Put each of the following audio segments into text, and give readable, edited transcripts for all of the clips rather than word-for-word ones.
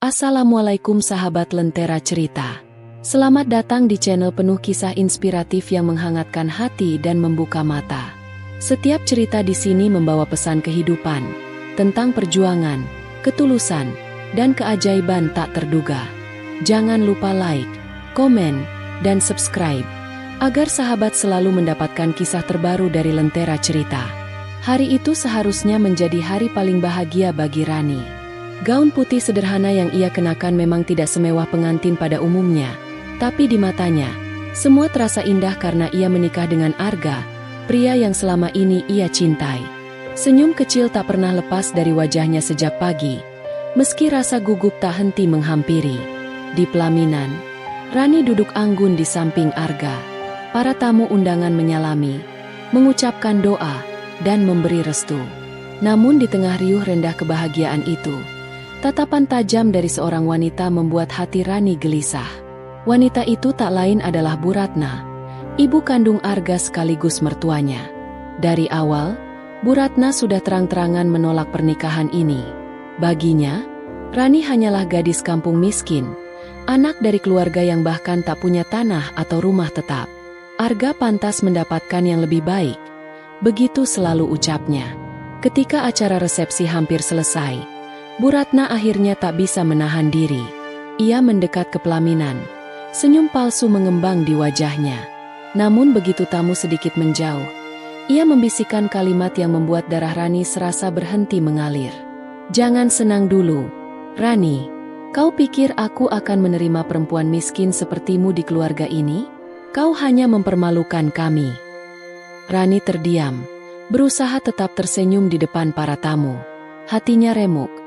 Assalamualaikum sahabat Lentera Cerita. Selamat datang di channel penuh kisah inspiratif yang menghangatkan hati dan membuka mata. Setiap cerita di sini membawa pesan kehidupan, tentang perjuangan, ketulusan, dan keajaiban tak terduga. Jangan lupa like, komen, dan subscribe, agar sahabat selalu mendapatkan kisah terbaru dari Lentera Cerita. Hari itu seharusnya menjadi hari paling bahagia bagi Rani. Gaun putih sederhana yang ia kenakan memang tidak semewah pengantin pada umumnya, tapi di matanya, semua terasa indah karena ia menikah dengan Arga, pria yang selama ini ia cintai. Senyum kecil tak pernah lepas dari wajahnya sejak pagi, meski rasa gugup tak henti menghampiri. Di pelaminan, Rani duduk anggun di samping Arga. Para tamu undangan menyalami, mengucapkan doa, dan memberi restu. Namun di tengah riuh rendah kebahagiaan itu, tatapan tajam dari seorang wanita membuat hati Rani gelisah. Wanita itu tak lain adalah Bu Ratna, ibu kandung Arga sekaligus mertuanya. Dari awal, Bu Ratna sudah terang-terangan menolak pernikahan ini. Baginya, Rani hanyalah gadis kampung miskin, anak dari keluarga yang bahkan tak punya tanah atau rumah tetap. Arga pantas mendapatkan yang lebih baik, begitu selalu ucapnya. Ketika acara resepsi hampir selesai, Bu Ratna akhirnya tak bisa menahan diri. Ia mendekat ke pelaminan. Senyum palsu mengembang di wajahnya. Namun begitu tamu sedikit menjauh, ia membisikkan kalimat yang membuat darah Rani serasa berhenti mengalir. "Jangan senang dulu, Rani. Kau pikir aku akan menerima perempuan miskin sepertimu di keluarga ini? Kau hanya mempermalukan kami." Rani terdiam, berusaha tetap tersenyum di depan para tamu. Hatinya remuk.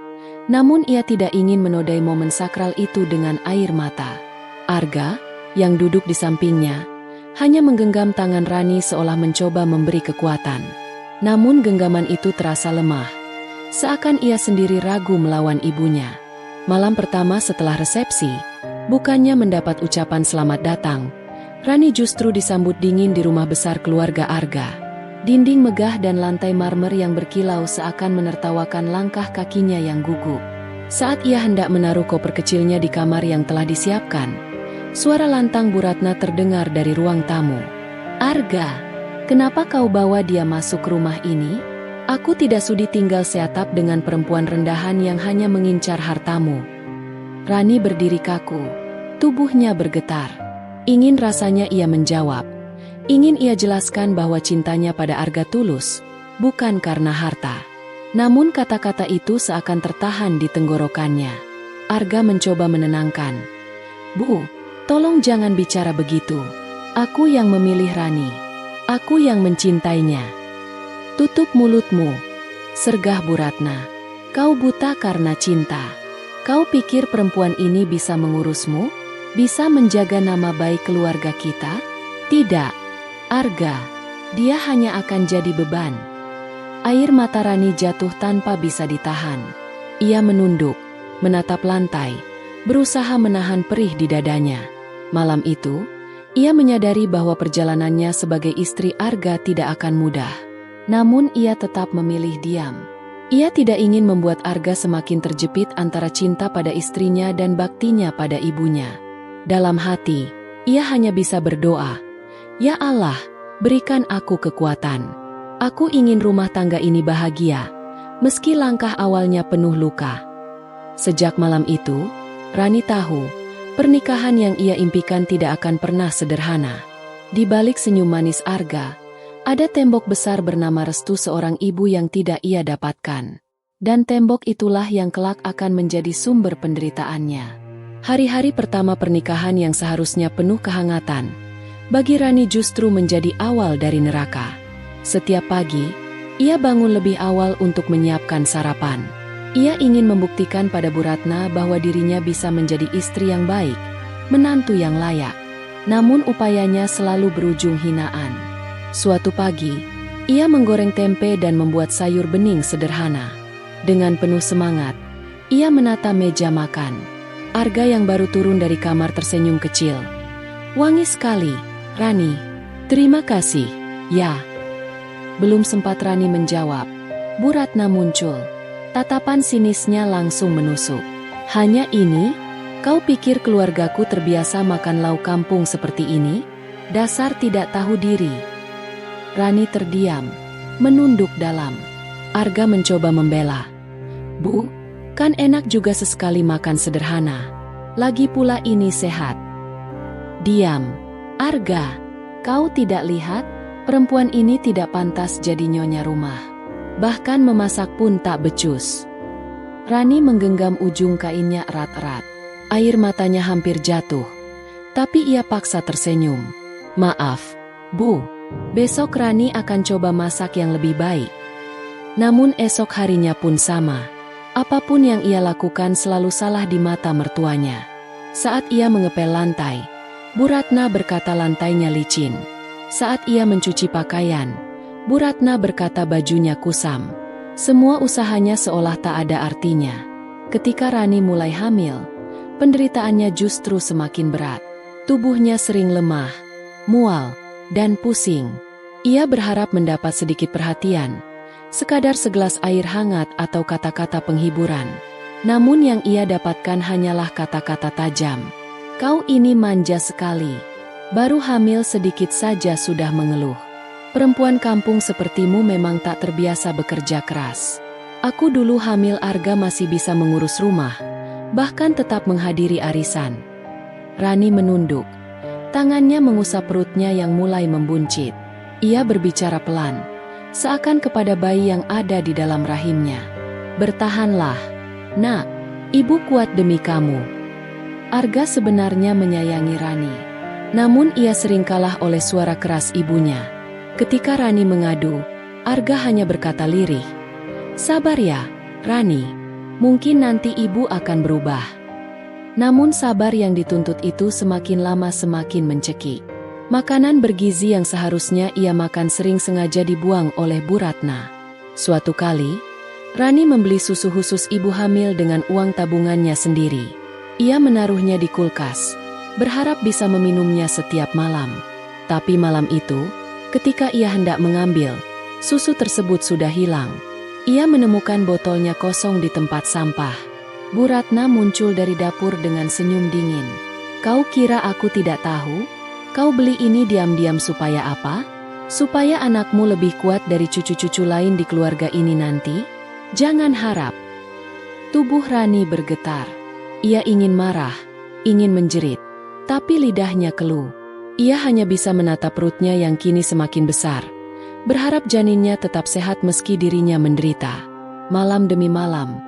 Namun ia tidak ingin menodai momen sakral itu dengan air mata. Arga, yang duduk di sampingnya, hanya menggenggam tangan Rani seolah mencoba memberi kekuatan. Namun genggaman itu terasa lemah. Seakan ia sendiri ragu melawan ibunya. Malam pertama setelah resepsi, bukannya mendapat ucapan selamat datang, Rani justru disambut dingin di rumah besar keluarga Arga. Dinding megah dan lantai marmer yang berkilau seakan menertawakan langkah kakinya yang gugup. Saat ia hendak menaruh koper kecilnya di kamar yang telah disiapkan, suara lantang Bu Ratna terdengar dari ruang tamu. "Arga, kenapa kau bawa dia masuk rumah ini? Aku tidak sudi tinggal seatap dengan perempuan rendahan yang hanya mengincar hartamu." Rani berdiri kaku, tubuhnya bergetar. Ingin rasanya ia menjawab. Ingin ia jelaskan bahwa cintanya pada Arga tulus, bukan karena harta. Namun kata-kata itu seakan tertahan di tenggorokannya. Arga mencoba menenangkan. "Bu, tolong jangan bicara begitu. Aku yang memilih Rani. Aku yang mencintainya." "Tutup mulutmu," sergah Bu Ratna. "Kau buta karena cinta. Kau pikir perempuan ini bisa mengurusmu? Bisa menjaga nama baik keluarga kita? Tidak. Arga, dia hanya akan jadi beban." Air mata Rani jatuh tanpa bisa ditahan. Ia menunduk, menatap lantai, berusaha menahan perih di dadanya. Malam itu, ia menyadari bahwa perjalanannya sebagai istri Arga tidak akan mudah. Namun ia tetap memilih diam. Ia tidak ingin membuat Arga semakin terjepit antara cinta pada istrinya dan baktinya pada ibunya. Dalam hati, ia hanya bisa berdoa, "Ya Allah, berikan aku kekuatan. Aku ingin rumah tangga ini bahagia, meski langkah awalnya penuh luka." Sejak malam itu, Rani tahu, pernikahan yang ia impikan tidak akan pernah sederhana. Di balik senyum manis Arga, ada tembok besar bernama restu seorang ibu yang tidak ia dapatkan. Dan tembok itulah yang kelak akan menjadi sumber penderitaannya. Hari-hari pertama pernikahan yang seharusnya penuh kehangatan, bagi Rani justru menjadi awal dari neraka. Setiap pagi, ia bangun lebih awal untuk menyiapkan sarapan. Ia ingin membuktikan pada Bu Ratna bahwa dirinya bisa menjadi istri yang baik, menantu yang layak. Namun upayanya selalu berujung hinaan. Suatu pagi, ia menggoreng tempe dan membuat sayur bening sederhana. Dengan penuh semangat, ia menata meja makan. Arga yang baru turun dari kamar tersenyum kecil. "Wangi sekali, Rani." "Terima kasih, ya." Belum sempat Rani menjawab, Bu Ratna muncul. Tatapan sinisnya langsung menusuk. Hanya ini? Kau pikir keluargaku terbiasa makan lauk kampung seperti ini? Dasar tidak tahu diri. Rani terdiam, menunduk dalam. Arga mencoba membela. Bu, kan enak juga sesekali makan sederhana. Lagi pula ini sehat. Diam. Arga, kau tidak lihat? Perempuan ini tidak pantas jadi nyonya rumah. Bahkan memasak pun tak becus. Rani menggenggam ujung kainnya erat-erat. Air matanya hampir jatuh. Tapi ia paksa tersenyum. Maaf, Bu. Besok Rani akan coba masak yang lebih baik. Namun esok harinya pun sama. Apapun yang ia lakukan selalu salah di mata mertuanya. Saat ia mengepel lantai, Bu Ratna berkata lantainya licin. Saat ia mencuci pakaian, Bu Ratna berkata bajunya kusam. Semua usahanya seolah tak ada artinya. Ketika Rani mulai hamil, penderitaannya justru semakin berat. Tubuhnya sering lemah, mual, dan pusing. Ia berharap mendapat sedikit perhatian, sekadar segelas air hangat atau kata-kata penghiburan. Namun yang ia dapatkan hanyalah kata-kata tajam. Kau ini manja sekali. Baru hamil sedikit saja sudah mengeluh. Perempuan kampung sepertimu memang tak terbiasa bekerja keras. Aku dulu hamil Arga masih bisa mengurus rumah, bahkan tetap menghadiri arisan. Rani menunduk. Tangannya mengusap perutnya yang mulai membuncit. Ia berbicara pelan, seakan kepada bayi yang ada di dalam rahimnya. Bertahanlah, Nak. Ibu kuat demi kamu. Arga sebenarnya menyayangi Rani. Namun ia sering kalah oleh suara keras ibunya. Ketika Rani mengadu, Arga hanya berkata lirih. Sabar ya, Rani. Mungkin nanti ibu akan berubah. Namun sabar yang dituntut itu semakin lama semakin mencekik. Makanan bergizi yang seharusnya ia makan sering sengaja dibuang oleh Bu Ratna. Suatu kali, Rani membeli susu khusus ibu hamil dengan uang tabungannya sendiri. Ia menaruhnya di kulkas, berharap bisa meminumnya setiap malam. Tapi malam itu, ketika ia hendak mengambil, susu tersebut sudah hilang. Ia menemukan botolnya kosong di tempat sampah. Bu Ratna muncul dari dapur dengan senyum dingin. Kau kira aku tidak tahu? Kau beli ini diam-diam supaya apa? Supaya anakmu lebih kuat dari cucu-cucu lain di keluarga ini nanti? Jangan harap. Tubuh Rani bergetar. Ia ingin marah, ingin menjerit. Tapi lidahnya keluh. Ia hanya bisa menatap perutnya yang kini semakin besar. Berharap janinnya tetap sehat meski dirinya menderita. Malam demi malam,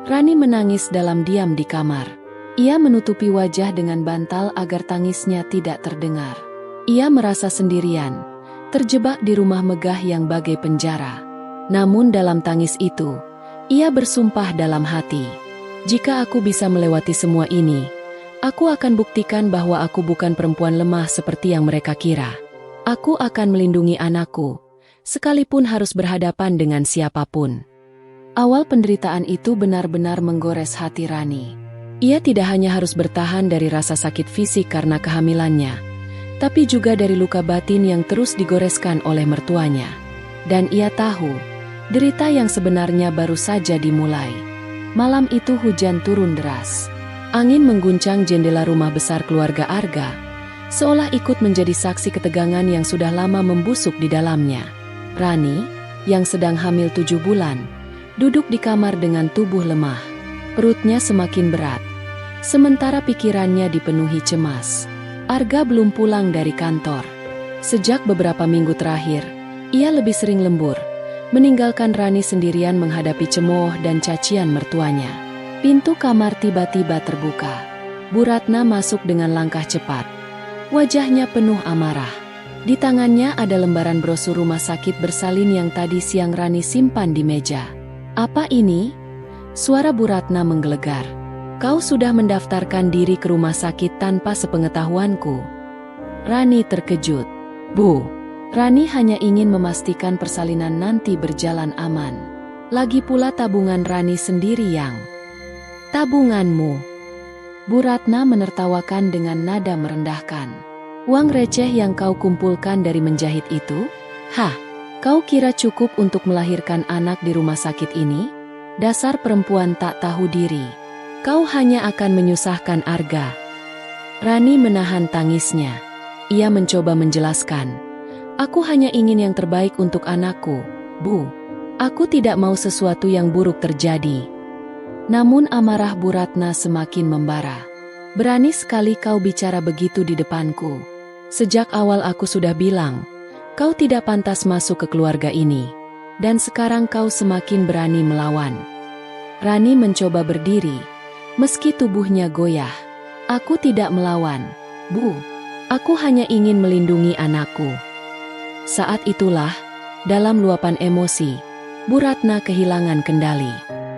Rani menangis dalam diam di kamar. Ia menutupi wajah dengan bantal agar tangisnya tidak terdengar. Ia merasa sendirian, terjebak di rumah megah yang bagai penjara. Namun dalam tangis itu, ia bersumpah dalam hati, jika aku bisa melewati semua ini, aku akan buktikan bahwa aku bukan perempuan lemah seperti yang mereka kira. Aku akan melindungi anakku, sekalipun harus berhadapan dengan siapapun. Awal penderitaan itu benar-benar menggores hati Rani. Ia tidak hanya harus bertahan dari rasa sakit fisik karena kehamilannya, tapi juga dari luka batin yang terus digoreskan oleh mertuanya. Dan ia tahu, derita yang sebenarnya baru saja dimulai. Malam itu hujan turun deras. Angin mengguncang jendela rumah besar keluarga Arga, seolah ikut menjadi saksi ketegangan yang sudah lama membusuk di dalamnya. Rani, yang sedang hamil 7 bulan, duduk di kamar dengan tubuh lemah. Perutnya semakin berat, sementara pikirannya dipenuhi cemas. Arga belum pulang dari kantor. Sejak beberapa minggu terakhir, ia lebih sering lembur, meninggalkan Rani sendirian menghadapi cemooh dan cacian mertuanya. Pintu kamar tiba-tiba terbuka. Bu Ratna masuk dengan langkah cepat. Wajahnya penuh amarah. Di tangannya ada lembaran brosur rumah sakit bersalin yang tadi siang Rani simpan di meja. Apa ini? Suara Bu Ratna menggelegar. Kau sudah mendaftarkan diri ke rumah sakit tanpa sepengetahuanku. Rani terkejut. Bu, Rani hanya ingin memastikan persalinan nanti berjalan aman. Lagi pula tabungan Rani sendiri yang... Tabunganmu. Bu Ratna menertawakan dengan nada merendahkan. Uang receh yang kau kumpulkan dari menjahit itu? Hah, kau kira cukup untuk melahirkan anak di rumah sakit ini? Dasar perempuan tak tahu diri. Kau hanya akan menyusahkan Arga. Rani menahan tangisnya. Ia mencoba menjelaskan. Aku hanya ingin yang terbaik untuk anakku, Bu. Aku tidak mau sesuatu yang buruk terjadi. Namun amarah Bu Ratna semakin membara. Berani sekali kau bicara begitu di depanku. Sejak awal aku sudah bilang, kau tidak pantas masuk ke keluarga ini. Dan sekarang kau semakin berani melawan. Rani mencoba berdiri, meski tubuhnya goyah. Aku tidak melawan, Bu. Aku hanya ingin melindungi anakku. Saat itulah, dalam luapan emosi, Bu Ratna kehilangan kendali.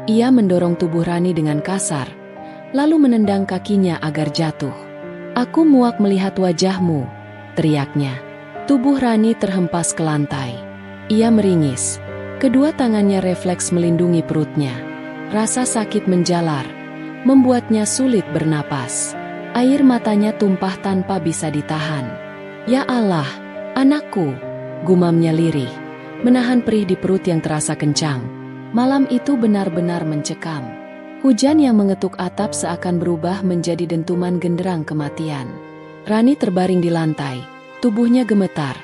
Ia mendorong tubuh Rani dengan kasar, lalu menendang kakinya agar jatuh. Aku muak melihat wajahmu, teriaknya. Tubuh Rani terhempas ke lantai. Ia meringis. Kedua tangannya refleks melindungi perutnya. Rasa sakit menjalar, membuatnya sulit bernapas. Air matanya tumpah tanpa bisa ditahan. Ya Allah, anakku, gumamnya lirih, menahan perih di perut yang terasa kencang. Malam itu benar-benar mencekam. Hujan yang mengetuk atap seakan berubah menjadi dentuman genderang kematian. Rani terbaring di lantai, tubuhnya gemetar.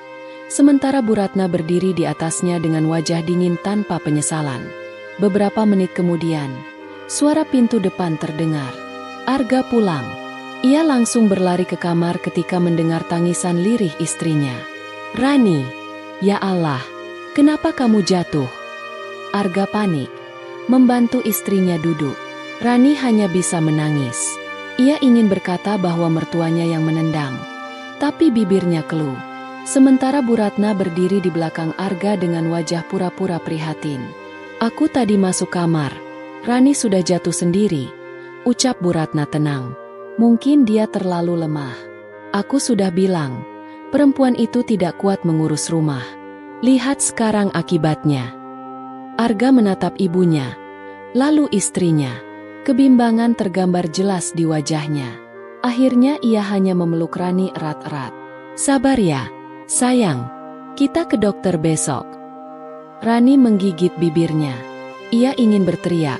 Sementara Bu Ratna berdiri di atasnya dengan wajah dingin tanpa penyesalan. Beberapa menit kemudian, suara pintu depan terdengar. Arga pulang. Ia langsung berlari ke kamar ketika mendengar tangisan lirih istrinya. Rani, ya Allah, kenapa kamu jatuh? Arga panik, membantu istrinya duduk. Rani hanya bisa menangis. Ia ingin berkata bahwa mertuanya yang menendang, tapi bibirnya keluh. Sementara Bu Ratna berdiri di belakang Arga dengan wajah pura-pura prihatin. Aku tadi masuk kamar. Rani sudah jatuh sendiri, ucap Bu Ratna tenang. Mungkin dia terlalu lemah. Aku sudah bilang, perempuan itu tidak kuat mengurus rumah. Lihat sekarang akibatnya. Arga menatap ibunya, lalu istrinya. Kebimbangan tergambar jelas di wajahnya. Akhirnya ia hanya memeluk Rani erat-erat. Sabar ya. Sayang, kita ke dokter besok. Rani menggigit bibirnya. Ia ingin berteriak,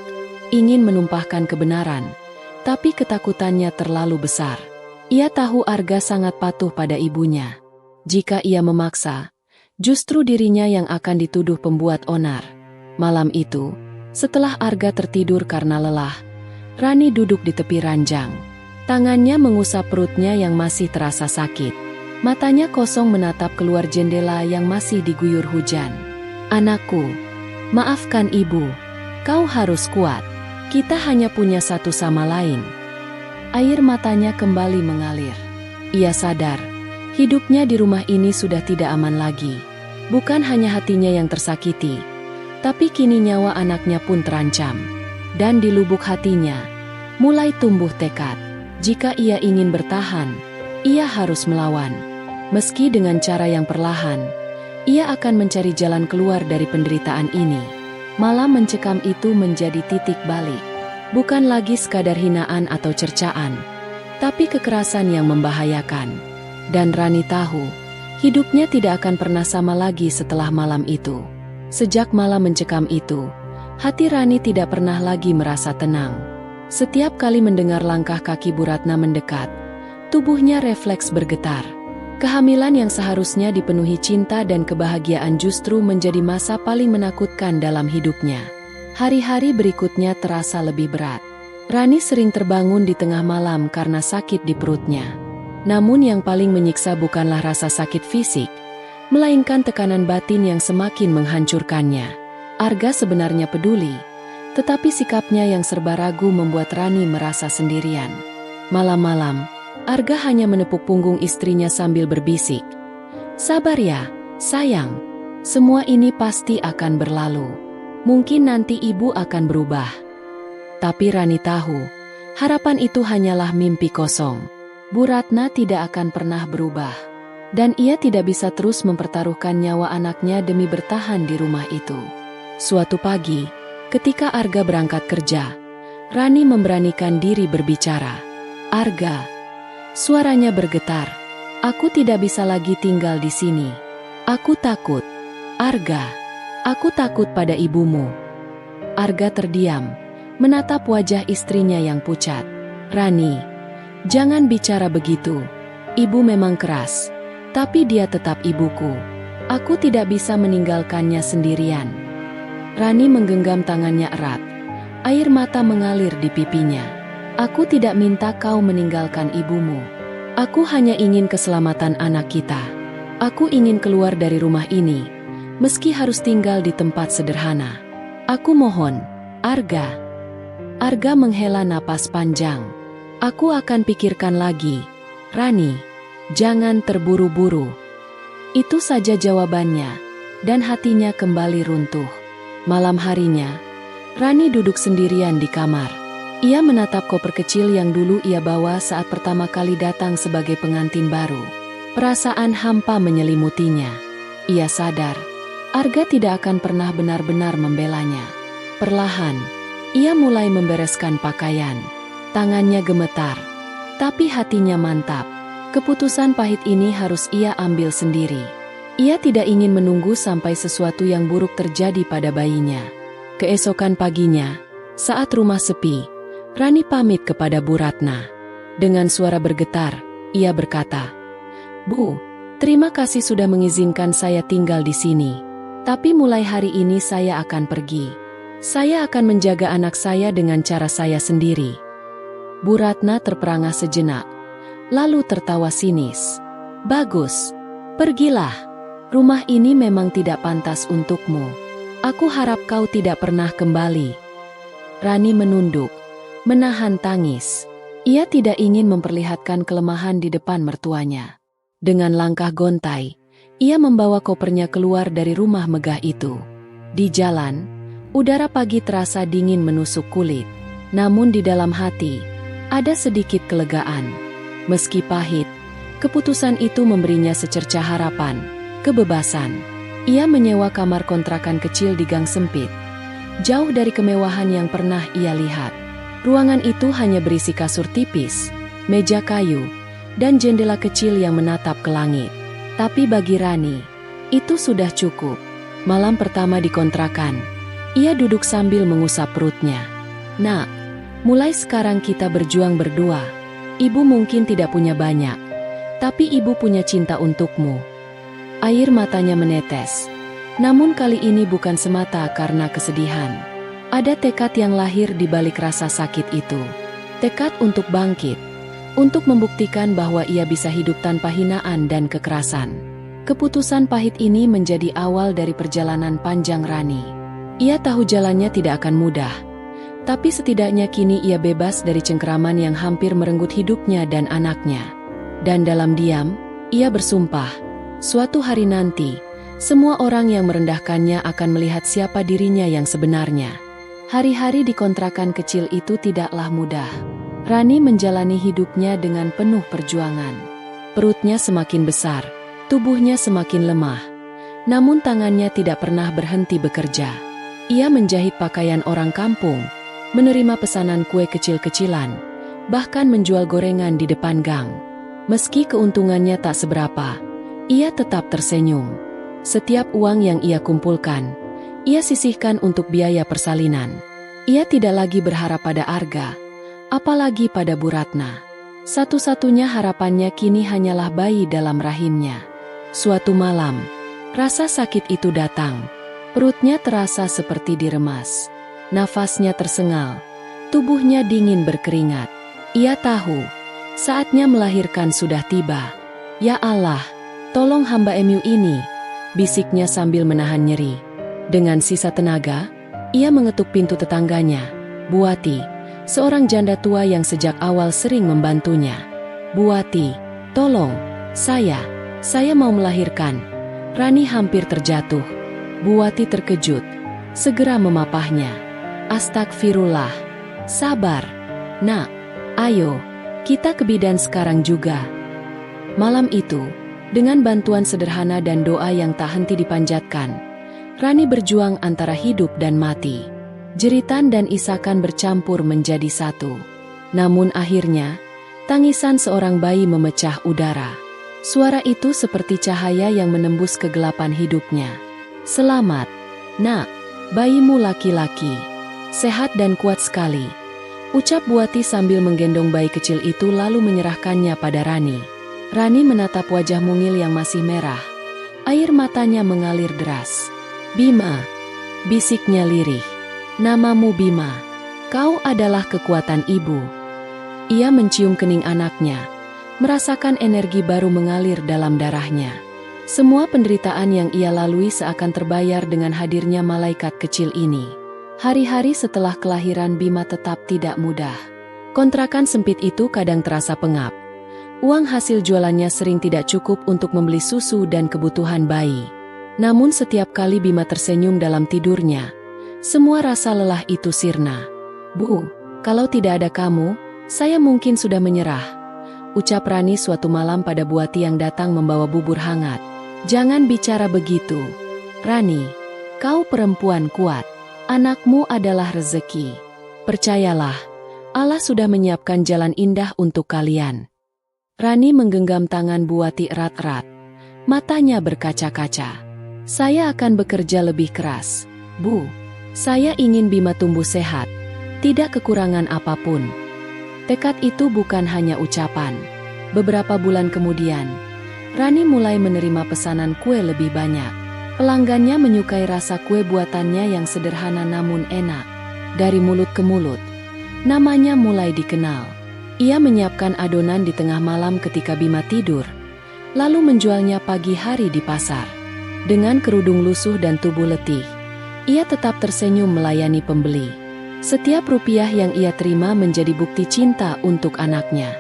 ingin menumpahkan kebenaran, tapi ketakutannya terlalu besar. Ia tahu Arga sangat patuh pada ibunya. Jika ia memaksa, justru dirinya yang akan dituduh pembuat onar. Malam itu, setelah Arga tertidur karena lelah, Rani duduk di tepi ranjang. Tangannya mengusap perutnya yang masih terasa sakit. Matanya kosong menatap keluar jendela yang masih diguyur hujan. Anakku, maafkan ibu. Kau harus kuat. Kita hanya punya satu sama lain. Air matanya kembali mengalir. Ia sadar, hidupnya di rumah ini sudah tidak aman lagi. Bukan hanya hatinya yang tersakiti, tapi kini nyawa anaknya pun terancam. Dan di lubuk hatinya, mulai tumbuh tekad. Jika ia ingin bertahan, ia harus melawan. Meski dengan cara yang perlahan, ia akan mencari jalan keluar dari penderitaan ini. Malam mencekam itu menjadi titik balik. Bukan lagi sekadar hinaan atau cercaan, tapi kekerasan yang membahayakan. Dan Rani tahu, hidupnya tidak akan pernah sama lagi setelah malam itu. Sejak malam mencekam itu, hati Rani tidak pernah lagi merasa tenang. Setiap kali mendengar langkah kaki Bu Ratna mendekat, tubuhnya refleks bergetar. Kehamilan yang seharusnya dipenuhi cinta dan kebahagiaan justru menjadi masa paling menakutkan dalam hidupnya. Hari-hari berikutnya terasa lebih berat. Rani sering terbangun di tengah malam karena sakit di perutnya. Namun yang paling menyiksa bukanlah rasa sakit fisik, melainkan tekanan batin yang semakin menghancurkannya. Arga sebenarnya peduli, tetapi sikapnya yang serba ragu membuat Rani merasa sendirian. Malam-malam, Arga hanya menepuk punggung istrinya sambil berbisik. Sabar ya, sayang. Semua ini pasti akan berlalu. Mungkin nanti ibu akan berubah. Tapi Rani tahu, harapan itu hanyalah mimpi kosong. Bu Ratna tidak akan pernah berubah. Dan ia tidak bisa terus mempertaruhkan nyawa anaknya demi bertahan di rumah itu. Suatu pagi, ketika Arga berangkat kerja, Rani memberanikan diri berbicara. Arga, suaranya bergetar. Aku tidak bisa lagi tinggal di sini. Aku takut. Arga, aku takut pada ibumu. Arga terdiam, menatap wajah istrinya yang pucat. "Rani, jangan bicara begitu. Ibu memang keras, tapi dia tetap ibuku. Aku tidak bisa meninggalkannya sendirian." Rani menggenggam tangannya erat. Air mata mengalir di pipinya. "Aku tidak minta kau meninggalkan ibumu. Aku hanya ingin keselamatan anak kita. Aku ingin keluar dari rumah ini, meski harus tinggal di tempat sederhana. Aku mohon, Arga." Arga menghela napas panjang. "Aku akan pikirkan lagi. Rani, jangan terburu-buru." Itu saja jawabannya, dan hatinya kembali runtuh. Malam harinya, Rani duduk sendirian di kamar. Ia menatap koper kecil yang dulu ia bawa saat pertama kali datang sebagai pengantin baru. Perasaan hampa menyelimutinya. Ia sadar, Arga tidak akan pernah benar-benar membelanya. Perlahan, ia mulai membereskan pakaian. Tangannya gemetar, tapi hatinya mantap. Keputusan pahit ini harus ia ambil sendiri. Ia tidak ingin menunggu sampai sesuatu yang buruk terjadi pada bayinya. Keesokan paginya, saat rumah sepi, Rani pamit kepada Bu Ratna. Dengan suara bergetar, ia berkata, "Bu, terima kasih sudah mengizinkan saya tinggal di sini. Tapi mulai hari ini saya akan pergi. Saya akan menjaga anak saya dengan cara saya sendiri." Bu Ratna terperangah sejenak, lalu tertawa sinis. "Bagus, pergilah. Rumah ini memang tidak pantas untukmu. Aku harap kau tidak pernah kembali." Rani menunduk, menahan tangis. Ia tidak ingin memperlihatkan kelemahan di depan mertuanya. Dengan langkah gontai, ia membawa kopernya keluar dari rumah megah itu. Di jalan, udara pagi terasa dingin menusuk kulit. Namun di dalam hati, ada sedikit kelegaan. Meski pahit, keputusan itu memberinya secercah harapan, kebebasan. Ia menyewa kamar kontrakan kecil di gang sempit, jauh dari kemewahan yang pernah ia lihat. Ruangan itu hanya berisi kasur tipis, meja kayu, dan jendela kecil yang menatap ke langit. Tapi bagi Rani, itu sudah cukup. Malam pertama di kontrakan, ia duduk sambil mengusap perutnya. "Nak, mulai sekarang kita berjuang berdua. Ibu mungkin tidak punya banyak, tapi ibu punya cinta untukmu." Air matanya menetes. Namun kali ini bukan semata karena kesedihan. Ada tekad yang lahir di balik rasa sakit itu. Tekad untuk bangkit. Untuk membuktikan bahwa ia bisa hidup tanpa hinaan dan kekerasan. Keputusan pahit ini menjadi awal dari perjalanan panjang Rani. Ia tahu jalannya tidak akan mudah. Tapi setidaknya kini ia bebas dari cengkeraman yang hampir merenggut hidupnya dan anaknya. Dan dalam diam, ia bersumpah, suatu hari nanti, semua orang yang merendahkannya akan melihat siapa dirinya yang sebenarnya. Hari-hari di kontrakan kecil itu tidaklah mudah. Rani menjalani hidupnya dengan penuh perjuangan. Perutnya semakin besar, tubuhnya semakin lemah. Namun tangannya tidak pernah berhenti bekerja. Ia menjahit pakaian orang kampung, menerima pesanan kue kecil-kecilan, bahkan menjual gorengan di depan gang. Meski keuntungannya tak seberapa, ia tetap tersenyum. Setiap uang yang ia kumpulkan, ia sisihkan untuk biaya persalinan. Ia tidak lagi berharap pada Arga, apalagi pada Bu Ratna. Satu-satunya harapannya kini hanyalah bayi dalam rahimnya. Suatu malam, rasa sakit itu datang. Perutnya terasa seperti diremas. Nafasnya tersengal. Tubuhnya dingin berkeringat. Ia tahu, saatnya melahirkan sudah tiba. "Ya Allah, tolong hamba Emu ini," bisiknya sambil menahan nyeri. Dengan sisa tenaga, ia mengetuk pintu tetangganya, Buati, seorang janda tua yang sejak awal sering membantunya. "Buati, tolong, saya mau melahirkan." Rani hampir terjatuh. Buati terkejut, segera memapahnya. "Astagfirullah, sabar, nak, ayo, kita ke bidan sekarang juga." Malam itu, dengan bantuan sederhana dan doa yang tak henti dipanjatkan, Rani berjuang antara hidup dan mati. Jeritan dan isakan bercampur menjadi satu. Namun akhirnya, tangisan seorang bayi memecah udara. Suara itu seperti cahaya yang menembus kegelapan hidupnya. "Selamat, nak, bayimu laki-laki." Sehat dan kuat sekali, ucap Buati sambil menggendong bayi kecil itu lalu menyerahkannya pada Rani. Rani menatap wajah mungil yang masih merah. Air matanya mengalir deras. Bima, bisiknya lirih. Namamu Bima. Kau adalah kekuatan ibu. Ia mencium kening anaknya, merasakan energi baru mengalir dalam darahnya. Semua penderitaan yang ia lalui seakan terbayar dengan hadirnya malaikat kecil ini. Hari-hari setelah kelahiran Bima tetap tidak mudah. Kontrakan sempit itu kadang terasa pengap. Uang hasil jualannya sering tidak cukup untuk membeli susu dan kebutuhan bayi. Namun setiap kali Bima tersenyum dalam tidurnya, semua rasa lelah itu sirna. Bu, kalau tidak ada kamu, saya mungkin sudah menyerah, ucap Rani suatu malam pada Buati yang datang membawa bubur hangat. Jangan bicara begitu, Rani. Kau perempuan kuat. Anakmu adalah rezeki. Percayalah, Allah sudah menyiapkan jalan indah untuk kalian. Rani menggenggam tangan Buati erat-erat. Matanya berkaca-kaca. Saya akan bekerja lebih keras, Bu. Saya ingin Bima tumbuh sehat, tidak kekurangan apapun. Tekad itu bukan hanya ucapan. Beberapa bulan kemudian, Rani mulai menerima pesanan kue lebih banyak. Pelanggannya menyukai rasa kue buatannya yang sederhana namun enak. Dari mulut ke mulut, namanya mulai dikenal. Ia menyiapkan adonan di tengah malam ketika Bima tidur, lalu menjualnya pagi hari di pasar. Dengan kerudung lusuh dan tubuh letih, ia tetap tersenyum melayani pembeli. Setiap rupiah yang ia terima menjadi bukti cinta untuk anaknya.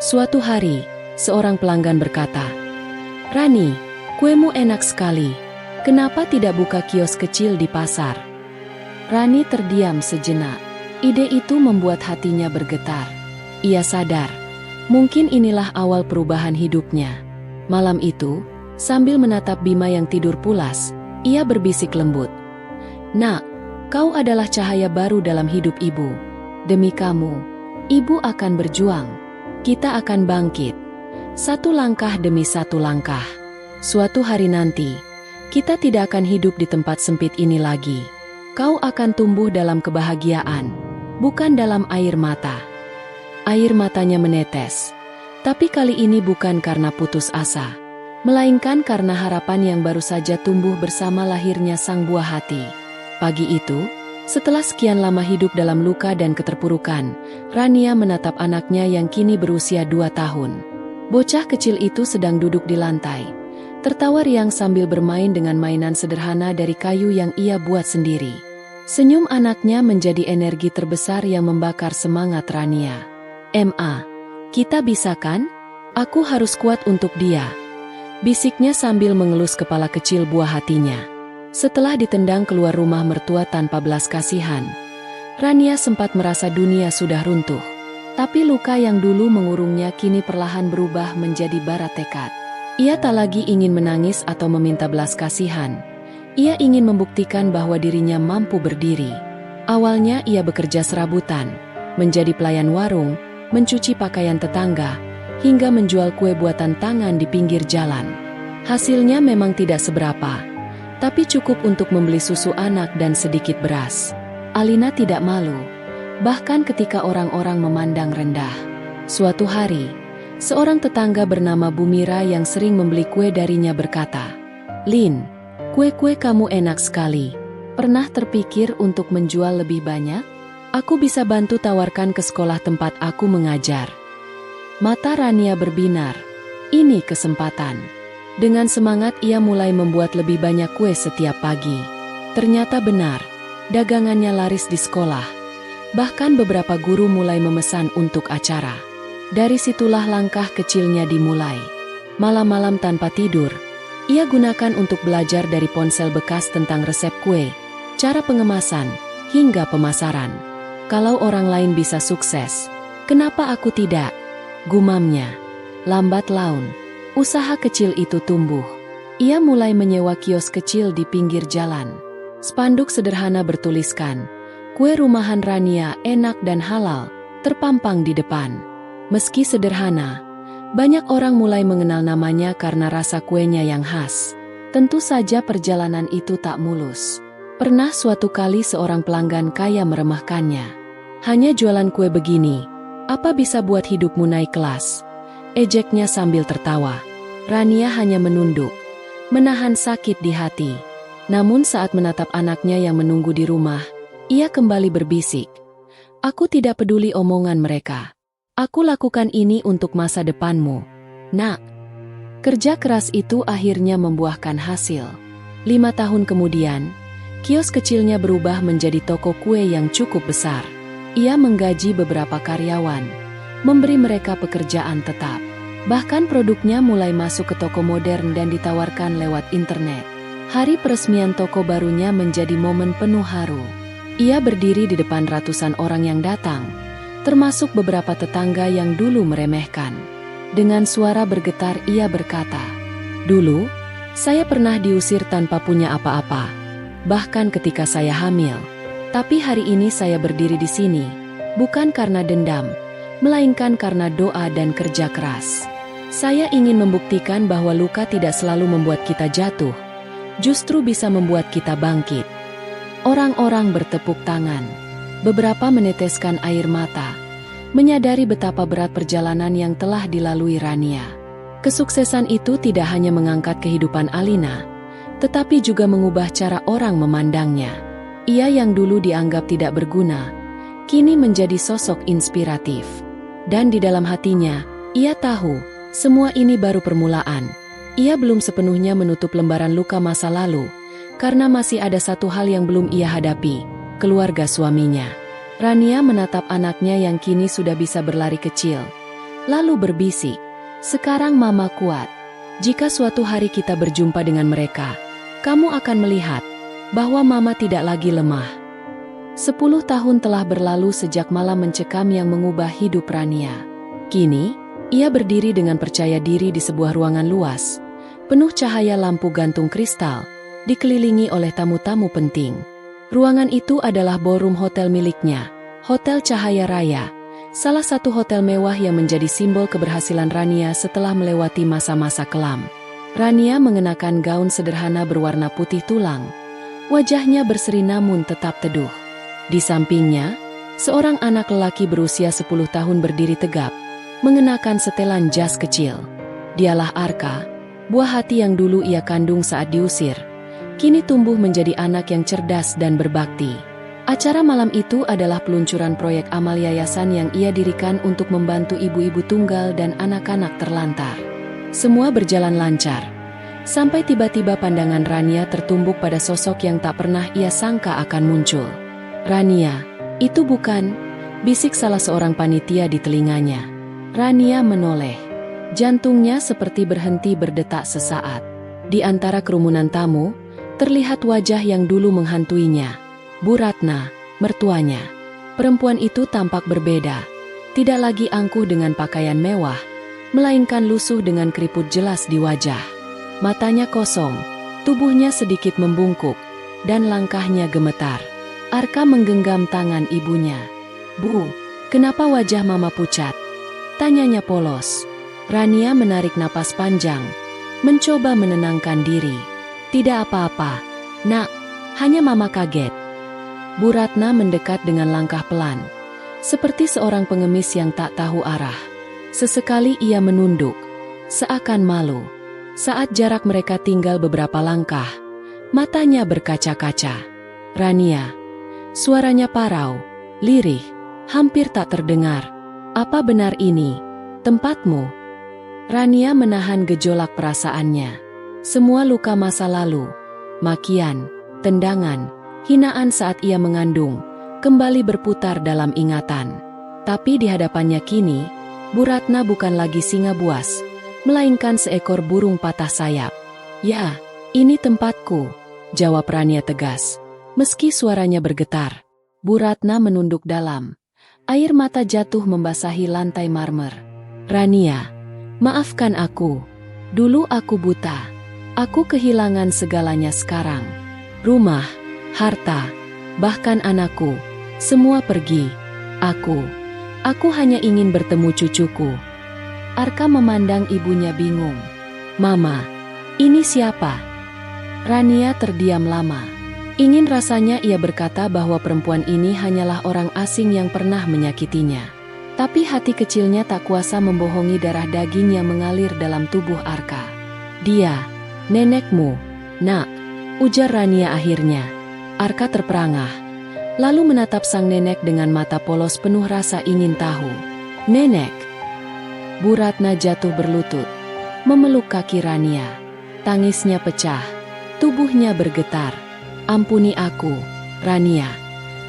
Suatu hari, seorang pelanggan berkata, "Rani, kuemu enak sekali. Kenapa tidak buka kios kecil di pasar?" Rani terdiam sejenak. Ide itu membuat hatinya bergetar. Ia sadar, mungkin inilah awal perubahan hidupnya. Malam itu, sambil menatap Bima yang tidur pulas, ia berbisik lembut, "Nak, kau adalah cahaya baru dalam hidup ibu. Demi kamu, ibu akan berjuang. Kita akan bangkit. Satu langkah demi satu langkah. Suatu hari nanti, kita tidak akan hidup di tempat sempit ini lagi. Kau akan tumbuh dalam kebahagiaan, bukan dalam air mata." Air matanya menetes, tapi kali ini bukan karena putus asa, melainkan karena harapan yang baru saja tumbuh bersama lahirnya sang buah hati. Pagi itu, setelah sekian lama hidup dalam luka dan keterpurukan, Rania menatap anaknya yang kini berusia 2 tahun. Bocah kecil itu sedang duduk di lantai, tertawa riang sambil bermain dengan mainan sederhana dari kayu yang ia buat sendiri. Senyum anaknya menjadi energi terbesar yang membakar semangat Rania. "Ma, kita bisa kan? Aku harus kuat untuk dia," bisiknya sambil mengelus kepala kecil buah hatinya. Setelah ditendang keluar rumah mertua tanpa belas kasihan, Rania sempat merasa dunia sudah runtuh. Tapi luka yang dulu mengurungnya kini perlahan berubah menjadi bara tekad. Ia tak lagi ingin menangis atau meminta belas kasihan. Ia ingin membuktikan bahwa dirinya mampu berdiri. Awalnya ia bekerja serabutan, menjadi pelayan warung, mencuci pakaian tetangga, hingga menjual kue buatan tangan di pinggir jalan. Hasilnya memang tidak seberapa, tapi cukup untuk membeli susu anak dan sedikit beras. Alina tidak malu, bahkan ketika orang-orang memandang rendah. Suatu hari, seorang tetangga bernama Bu Mira yang sering membeli kue darinya berkata, "Lin, kue-kue kamu enak sekali. Pernah terpikir untuk menjual lebih banyak? Aku bisa bantu tawarkan ke sekolah tempat aku mengajar." Mata Rania berbinar. Ini kesempatan. Dengan semangat ia mulai membuat lebih banyak kue setiap pagi. Ternyata benar, dagangannya laris di sekolah. Bahkan beberapa guru mulai memesan untuk acara. Dari situlah langkah kecilnya dimulai. Malam-malam tanpa tidur, ia gunakan untuk belajar dari ponsel bekas tentang resep kue, cara pengemasan, hingga pemasaran. "Kalau orang lain bisa sukses, kenapa aku tidak?" gumamnya. Lambat laun, usaha kecil itu tumbuh. Ia mulai menyewa kios kecil di pinggir jalan. Spanduk sederhana bertuliskan, "Kue rumahan Rania enak dan halal," terpampang di depan. Meski sederhana, banyak orang mulai mengenal namanya karena rasa kuenya yang khas. Tentu saja perjalanan itu tak mulus. Pernah suatu kali seorang pelanggan kaya meremehkannya. Hanya jualan kue begini, apa bisa buat hidupmu naik kelas? Ejeknya sambil tertawa. Rania hanya menunduk, menahan sakit di hati. Namun saat menatap anaknya yang menunggu di rumah, ia kembali berbisik. Aku tidak peduli omongan mereka. Aku lakukan ini untuk masa depanmu, nak. Kerja keras itu akhirnya membuahkan hasil. 5 tahun kemudian, kios kecilnya berubah menjadi toko kue yang cukup besar. Ia menggaji beberapa karyawan, memberi mereka pekerjaan tetap. Bahkan produknya mulai masuk ke toko modern dan ditawarkan lewat internet. Hari peresmian toko barunya menjadi momen penuh haru. Ia berdiri di depan ratusan orang yang datang, termasuk beberapa tetangga yang dulu meremehkan. Dengan suara bergetar ia berkata, "Dulu, saya pernah diusir tanpa punya apa-apa, bahkan ketika saya hamil. Tapi hari ini saya berdiri di sini, bukan karena dendam, melainkan karena doa dan kerja keras. Saya ingin membuktikan bahwa luka tidak selalu membuat kita jatuh, justru bisa membuat kita bangkit." Orang-orang bertepuk tangan. Beberapa meneteskan air mata, menyadari betapa berat perjalanan yang telah dilalui Rania. Kesuksesan itu tidak hanya mengangkat kehidupan Alina, tetapi juga mengubah cara orang memandangnya. Ia yang dulu dianggap tidak berguna, kini menjadi sosok inspiratif. Dan di dalam hatinya, ia tahu, semua ini baru permulaan. Ia belum sepenuhnya menutup lembaran luka masa lalu, karena masih ada satu hal yang belum ia hadapi, keluarga suaminya. Rania menatap anaknya yang kini sudah bisa berlari kecil, lalu berbisik, "Sekarang Mama kuat. Jika suatu hari kita berjumpa dengan mereka, kamu akan melihat bahwa Mama tidak lagi lemah." 10 tahun telah berlalu sejak malam mencekam yang mengubah hidup Rania. Kini, ia berdiri dengan percaya diri di sebuah ruangan luas, penuh cahaya lampu gantung kristal, dikelilingi oleh tamu-tamu penting. Ruangan itu adalah ballroom hotel miliknya, Hotel Cahaya Raya, salah satu hotel mewah yang menjadi simbol keberhasilan Rania setelah melewati masa-masa kelam. Rania mengenakan gaun sederhana berwarna putih tulang. Wajahnya berseri namun tetap teduh. Di sampingnya, seorang anak lelaki berusia 10 tahun berdiri tegap, mengenakan setelan jas kecil. Dialah Arka, buah hati yang dulu ia kandung saat diusir, kini tumbuh menjadi anak yang cerdas dan berbakti. Acara malam itu adalah peluncuran proyek amal yayasan yang ia dirikan untuk membantu ibu-ibu tunggal dan anak-anak terlantar. Semua berjalan lancar, sampai tiba-tiba pandangan Rania tertumbuk pada sosok yang tak pernah ia sangka akan muncul. "Rania, itu bukan?" bisik salah seorang panitia di telinganya. Rania menoleh. Jantungnya seperti berhenti berdetak sesaat. Di antara kerumunan tamu, terlihat wajah yang dulu menghantuinya. Bu Ratna, mertuanya. Perempuan itu tampak berbeda. Tidak lagi angkuh dengan pakaian mewah, melainkan lusuh dengan keriput jelas di wajah. Matanya kosong, tubuhnya sedikit membungkuk, dan langkahnya gemetar. Arka menggenggam tangan ibunya. "Bu, kenapa wajah Mama pucat?" tanyanya polos. Rania menarik napas panjang, mencoba menenangkan diri. "Tidak apa-apa, Nak, hanya Mama kaget." Bu Ratna mendekat dengan langkah pelan, seperti seorang pengemis yang tak tahu arah. Sesekali ia menunduk, seakan malu. Saat jarak mereka tinggal beberapa langkah, matanya berkaca-kaca. "Rania," suaranya parau, lirih, hampir tak terdengar. "Apa benar ini tempatmu?" Rania menahan gejolak perasaannya. Semua luka masa lalu, makian, tendangan, hinaan saat ia mengandung, kembali berputar dalam ingatan. Tapi di hadapannya kini, Bu Ratna bukan lagi singa buas, melainkan seekor burung patah sayap. "Ya, ini tempatku," jawab Rania tegas. Meski suaranya bergetar, Bu Ratna menunduk dalam. Air mata jatuh membasahi lantai marmer. "Rania, maafkan aku. Dulu aku buta. Aku kehilangan segalanya sekarang. Rumah, harta, bahkan anakku, semua pergi. Aku hanya ingin bertemu cucuku." Arka memandang ibunya bingung. "Mama, ini siapa?" Rania terdiam lama. Ingin rasanya ia berkata bahwa perempuan ini hanyalah orang asing yang pernah menyakitinya. Tapi hati kecilnya tak kuasa membohongi darah daging yang mengalir dalam tubuh Arka. "Dia, nenekmu, nak," ujar Rania akhirnya. Arka terperangah, lalu menatap sang nenek dengan mata polos penuh rasa ingin tahu. "Nenek." Bu Ratna jatuh berlutut, memeluk kaki Rania. Tangisnya pecah, tubuhnya bergetar. "Ampuni aku, Rania.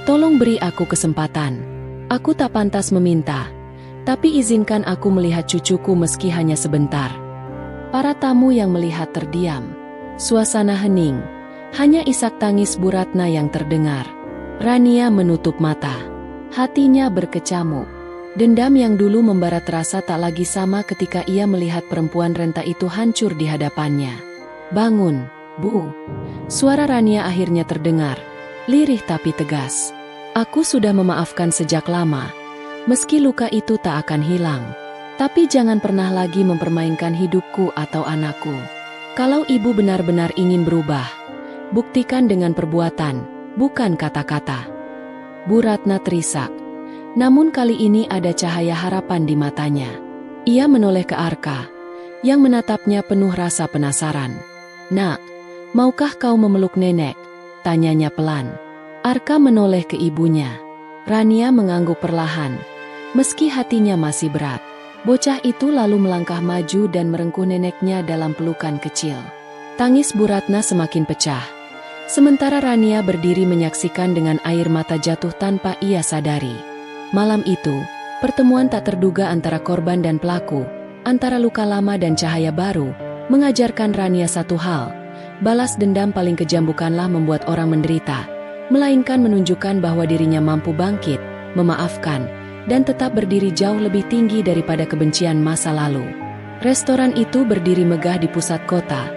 Tolong beri aku kesempatan. Aku tak pantas meminta, tapi izinkan aku melihat cucuku meski hanya sebentar." Para tamu yang melihat terdiam. Suasana hening, hanya isak tangis Bu Ratna yang terdengar. Rania menutup mata. Hatinya berkecamuk. Dendam yang dulu membara terasa tak lagi sama ketika ia melihat perempuan renta itu hancur di hadapannya. "Bangun, Bu." Suara Rania akhirnya terdengar, lirih tapi tegas. "Aku sudah memaafkan sejak lama. Meski luka itu tak akan hilang. Tapi jangan pernah lagi mempermainkan hidupku atau anakku. Kalau ibu benar-benar ingin berubah, buktikan dengan perbuatan, bukan kata-kata." Bu Ratna terisak. Namun kali ini ada cahaya harapan di matanya. Ia menoleh ke Arka, yang menatapnya penuh rasa penasaran. "Nak, maukah kau memeluk nenek?" tanyanya pelan. Arka menoleh ke ibunya. Rania mengangguk perlahan, meski hatinya masih berat. Bocah itu lalu melangkah maju dan merengkuh neneknya dalam pelukan kecil. Tangis Bu Ratna semakin pecah. Sementara Rania berdiri menyaksikan dengan air mata jatuh tanpa ia sadari. Malam itu, pertemuan tak terduga antara korban dan pelaku, antara luka lama dan cahaya baru, mengajarkan Rania satu hal: balas dendam paling kejam bukanlah membuat orang menderita, melainkan menunjukkan bahwa dirinya mampu bangkit, memaafkan, dan tetap berdiri jauh lebih tinggi daripada kebencian masa lalu. Restoran itu berdiri megah di pusat kota,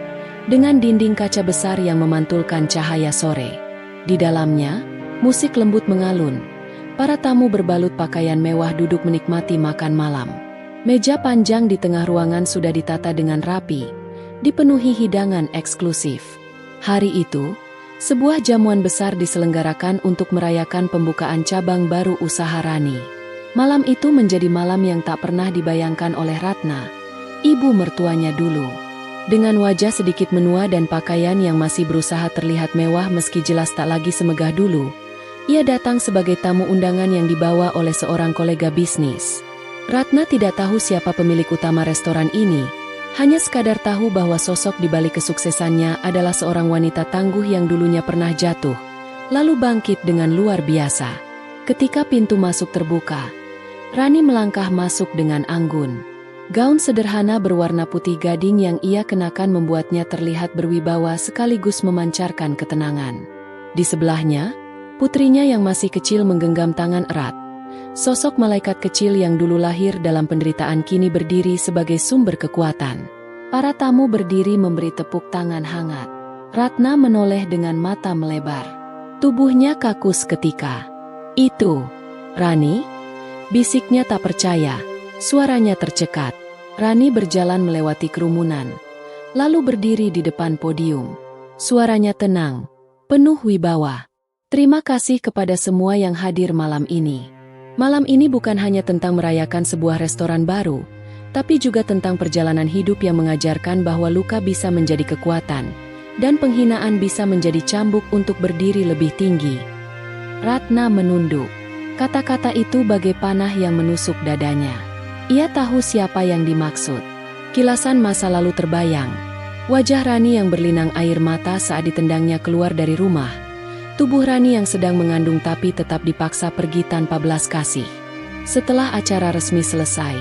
dengan dinding kaca besar yang memantulkan cahaya sore. Di dalamnya, musik lembut mengalun. Para tamu berbalut pakaian mewah duduk menikmati makan malam. Meja panjang di tengah ruangan sudah ditata dengan rapi, dipenuhi hidangan eksklusif. Hari itu, sebuah jamuan besar diselenggarakan untuk merayakan pembukaan cabang baru usaha Rani. Malam itu menjadi malam yang tak pernah dibayangkan oleh Ratna, ibu mertuanya dulu. Dengan wajah sedikit menua dan pakaian yang masih berusaha terlihat mewah meski jelas tak lagi semegah dulu, ia datang sebagai tamu undangan yang dibawa oleh seorang kolega bisnis. Ratna tidak tahu siapa pemilik utama restoran ini, hanya sekadar tahu bahwa sosok di balik kesuksesannya adalah seorang wanita tangguh yang dulunya pernah jatuh, lalu bangkit dengan luar biasa. Ketika pintu masuk terbuka, Rani melangkah masuk dengan anggun. Gaun sederhana berwarna putih gading yang ia kenakan membuatnya terlihat berwibawa sekaligus memancarkan ketenangan. Di sebelahnya, putrinya yang masih kecil menggenggam tangan erat. Sosok malaikat kecil yang dulu lahir dalam penderitaan kini berdiri sebagai sumber kekuatan. Para tamu berdiri memberi tepuk tangan hangat. Ratna menoleh dengan mata melebar. Tubuhnya kaku seketika. "Itu, Rani?" bisiknya tak percaya. Suaranya tercekat. Rani berjalan melewati kerumunan, lalu berdiri di depan podium. Suaranya tenang, penuh wibawa. "Terima kasih kepada semua yang hadir malam ini. Malam ini bukan hanya tentang merayakan sebuah restoran baru, tapi juga tentang perjalanan hidup yang mengajarkan bahwa luka bisa menjadi kekuatan, dan penghinaan bisa menjadi cambuk untuk berdiri lebih tinggi." Ratna menunduk. Kata-kata itu bagai panah yang menusuk dadanya. Ia tahu siapa yang dimaksud. Kilasan masa lalu terbayang. Wajah Rani yang berlinang air mata saat ditendangnya keluar dari rumah. Tubuh Rani yang sedang mengandung tapi tetap dipaksa pergi tanpa belas kasih. Setelah acara resmi selesai,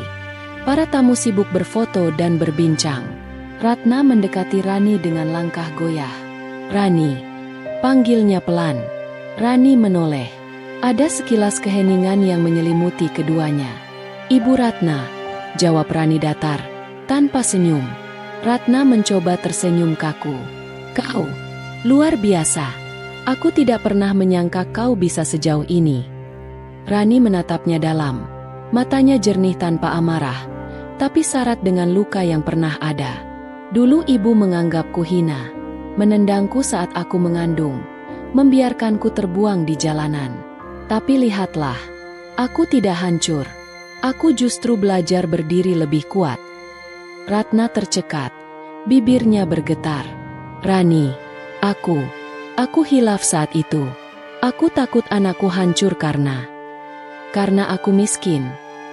para tamu sibuk berfoto dan berbincang. Ratna mendekati Rani dengan langkah goyah. "Rani," panggilnya pelan. Rani menoleh. Ada sekilas keheningan yang menyelimuti keduanya. "Ibu Ratna," jawab Rani datar, tanpa senyum. Ratna mencoba tersenyum kaku. "Kau luar biasa. Aku tidak pernah menyangka kau bisa sejauh ini." Rani menatapnya dalam. Matanya jernih tanpa amarah, tapi syarat dengan luka yang pernah ada. "Dulu ibu menganggapku hina, menendangku saat aku mengandung, membiarkanku terbuang di jalanan. Tapi lihatlah, aku tidak hancur. Aku justru belajar berdiri lebih kuat. Ratna tercekat, bibirnya bergetar. Rani, aku hilaf saat itu. Aku takut anakku hancur karena aku miskin,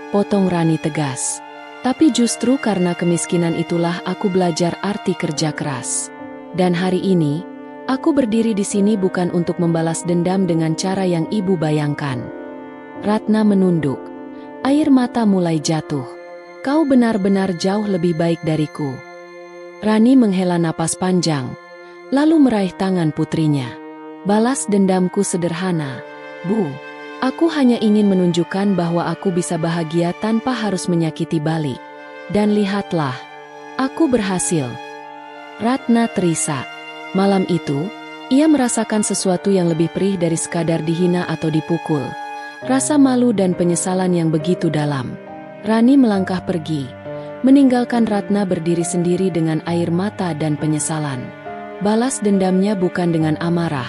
potong Rani tegas. Tapi justru karena kemiskinan itulah aku belajar arti kerja keras. Dan hari ini, aku berdiri di sini bukan untuk membalas dendam dengan cara yang ibu bayangkan. Ratna menunduk. Air mata mulai jatuh. Kau benar-benar jauh lebih baik dariku. Rani menghela napas panjang, lalu meraih tangan putrinya. Balas dendamku sederhana, Bu. Aku hanya ingin menunjukkan bahwa aku bisa bahagia tanpa harus menyakiti balik. Dan lihatlah, aku berhasil. Ratna terisak. Malam itu, ia merasakan sesuatu yang lebih perih dari sekadar dihina atau dipukul. Rasa malu dan penyesalan yang begitu dalam. Rani melangkah pergi, meninggalkan Ratna berdiri sendiri dengan air mata dan penyesalan. Balas dendamnya bukan dengan amarah,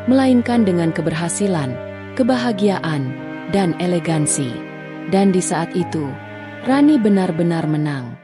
melainkan dengan keberhasilan, kebahagiaan, dan elegansi. Dan di saat itu, Rani benar-benar menang.